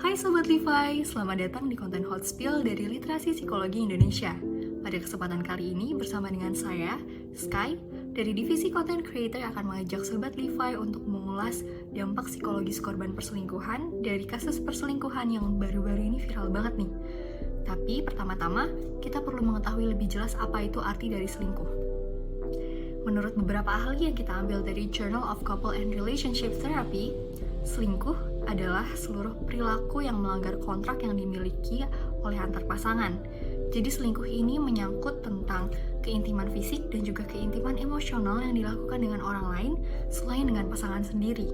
Hai Sobat Levi, selamat datang di konten Hot Spill dari Literasi Psikologi Indonesia. Pada kesempatan kali ini bersama dengan saya, Sky, dari Divisi Content Creator akan mengajak Sobat Levi untuk mengulas dampak psikologis korban perselingkuhan dari kasus perselingkuhan yang baru-baru ini viral banget nih. Tapi pertama-tama, kita perlu mengetahui lebih jelas apa itu arti dari selingkuh. Menurut beberapa ahli yang kita ambil dari Journal of Couple and Relationship Therapy, selingkuh adalah seluruh perilaku yang melanggar kontrak yang dimiliki oleh antar pasangan. Jadi selingkuh ini menyangkut tentang keintiman fisik dan juga keintiman emosional yang dilakukan dengan orang lain selain dengan pasangan sendiri.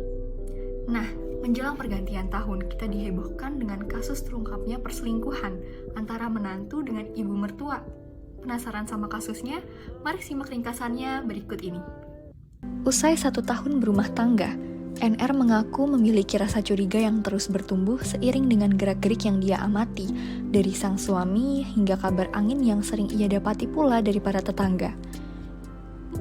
Nah, menjelang pergantian tahun, kita dihebohkan dengan kasus terungkapnya perselingkuhan antara menantu dengan ibu mertua. Penasaran sama kasusnya? Mari simak ringkasannya berikut ini. Usai 1 tahun berumah tangga, NR mengaku memiliki rasa curiga yang terus bertumbuh seiring dengan gerak-gerik yang dia amati dari sang suami hingga kabar angin yang sering ia dapati pula dari para tetangga.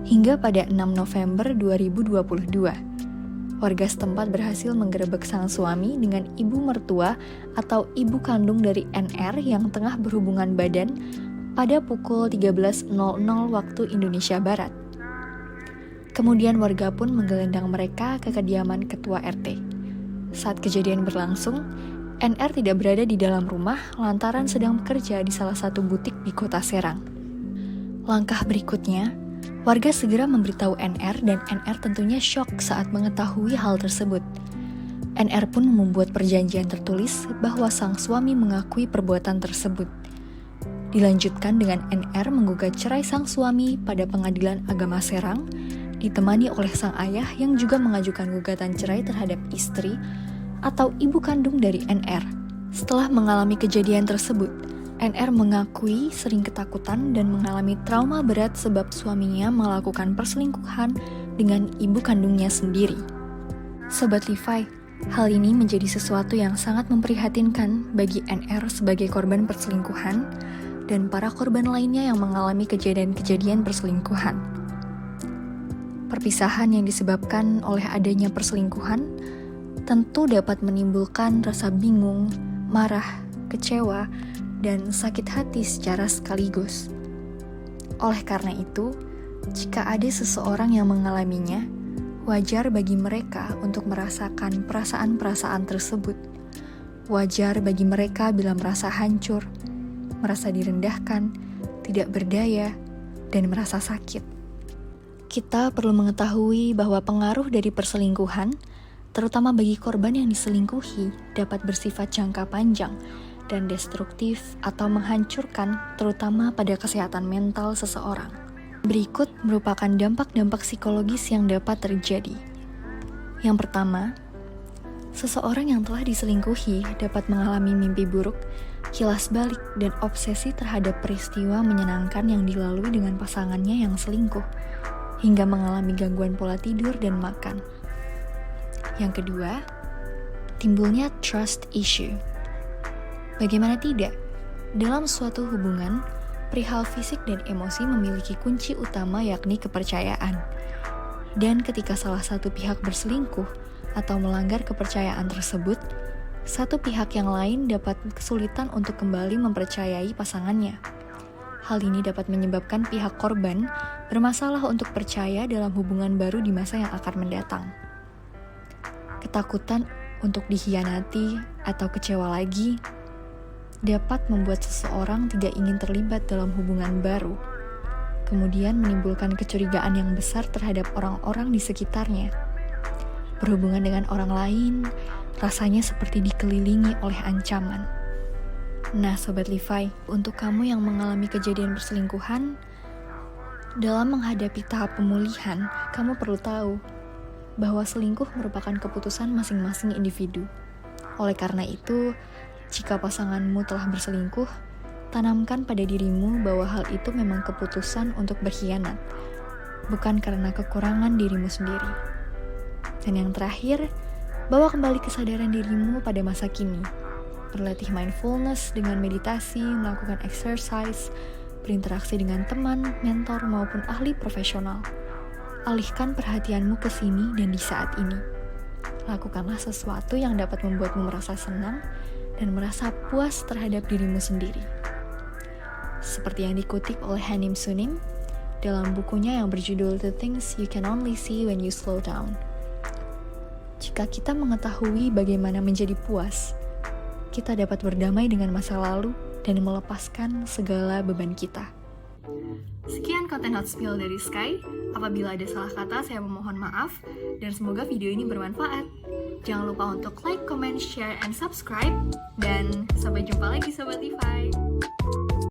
Hingga pada 6 November 2022, warga setempat berhasil menggerebek sang suami dengan ibu mertua atau ibu kandung dari NR yang tengah berhubungan badan pada pukul 13.00 waktu Indonesia Barat. Kemudian warga pun menggelandang mereka ke kediaman ketua RT. Saat kejadian berlangsung, NR tidak berada di dalam rumah lantaran sedang bekerja di salah satu butik di kota Serang. Langkah berikutnya, warga segera memberitahu NR dan NR tentunya syok saat mengetahui hal tersebut. NR pun membuat perjanjian tertulis bahwa sang suami mengakui perbuatan tersebut. Dilanjutkan dengan NR menggugat cerai sang suami pada Pengadilan Agama Serang, ditemani oleh sang ayah yang juga mengajukan gugatan cerai terhadap istri atau ibu kandung dari NR. Setelah mengalami kejadian tersebut, NR mengakui sering ketakutan dan mengalami trauma berat sebab suaminya melakukan perselingkuhan dengan ibu kandungnya sendiri. Sobat Levi, hal ini menjadi sesuatu yang sangat memprihatinkan bagi NR sebagai korban perselingkuhan dan para korban lainnya yang mengalami kejadian-kejadian perselingkuhan. Perpisahan yang disebabkan oleh adanya perselingkuhan tentu dapat menimbulkan rasa bingung, marah, kecewa, dan sakit hati secara sekaligus. Oleh karena itu, jika ada seseorang yang mengalaminya, wajar bagi mereka untuk merasakan perasaan-perasaan tersebut. Wajar bagi mereka bila merasa hancur, merasa direndahkan, tidak berdaya, dan merasa sakit. Kita perlu mengetahui bahwa pengaruh dari perselingkuhan, terutama bagi korban yang diselingkuhi, dapat bersifat jangka panjang dan destruktif atau menghancurkan, terutama pada kesehatan mental seseorang. Berikut merupakan dampak-dampak psikologis yang dapat terjadi. Yang pertama, seseorang yang telah diselingkuhi dapat mengalami mimpi buruk, kilas balik, dan obsesi terhadap peristiwa menyenangkan yang dilalui dengan pasangannya yang selingkuh, hingga mengalami gangguan pola tidur dan makan. Yang kedua, timbulnya trust issue. Bagaimana tidak? Dalam suatu hubungan, perihal fisik dan emosi memiliki kunci utama yakni kepercayaan. Dan ketika salah satu pihak berselingkuh atau melanggar kepercayaan tersebut, satu pihak yang lain dapat kesulitan untuk kembali mempercayai pasangannya. Hal ini dapat menyebabkan pihak korban bermasalah untuk percaya dalam hubungan baru di masa yang akan mendatang. Ketakutan untuk dikhianati atau kecewa lagi dapat membuat seseorang tidak ingin terlibat dalam hubungan baru, kemudian menimbulkan kecurigaan yang besar terhadap orang-orang di sekitarnya. Berhubungan dengan orang lain rasanya seperti dikelilingi oleh ancaman. Nah, Sobat Levi, untuk kamu yang mengalami kejadian perselingkuhan, dalam menghadapi tahap pemulihan, kamu perlu tahu bahwa selingkuh merupakan keputusan masing-masing individu. Oleh karena itu, jika pasanganmu telah berselingkuh, tanamkan pada dirimu bahwa hal itu memang keputusan untuk berkhianat, bukan karena kekurangan dirimu sendiri. Dan yang terakhir, bawa kembali kesadaran dirimu pada masa kini. Berlatih mindfulness dengan meditasi, melakukan exercise, berinteraksi dengan teman, mentor, maupun ahli profesional. Alihkan perhatianmu ke sini dan di saat ini. Lakukanlah sesuatu yang dapat membuatmu merasa senang dan merasa puas terhadap dirimu sendiri. Seperti yang dikutip oleh Hanim Sunim dalam bukunya yang berjudul The Things You Can Only See When You Slow Down. Jika kita mengetahui bagaimana menjadi puas, kita dapat berdamai dengan masa lalu dan melepaskan segala beban kita. Sekian konten Hot Spill dari Sky. Apabila ada salah kata, saya memohon maaf. Dan semoga video ini bermanfaat. Jangan lupa untuk like, comment, share, and subscribe. Dan sampai jumpa lagi Sobat Levi.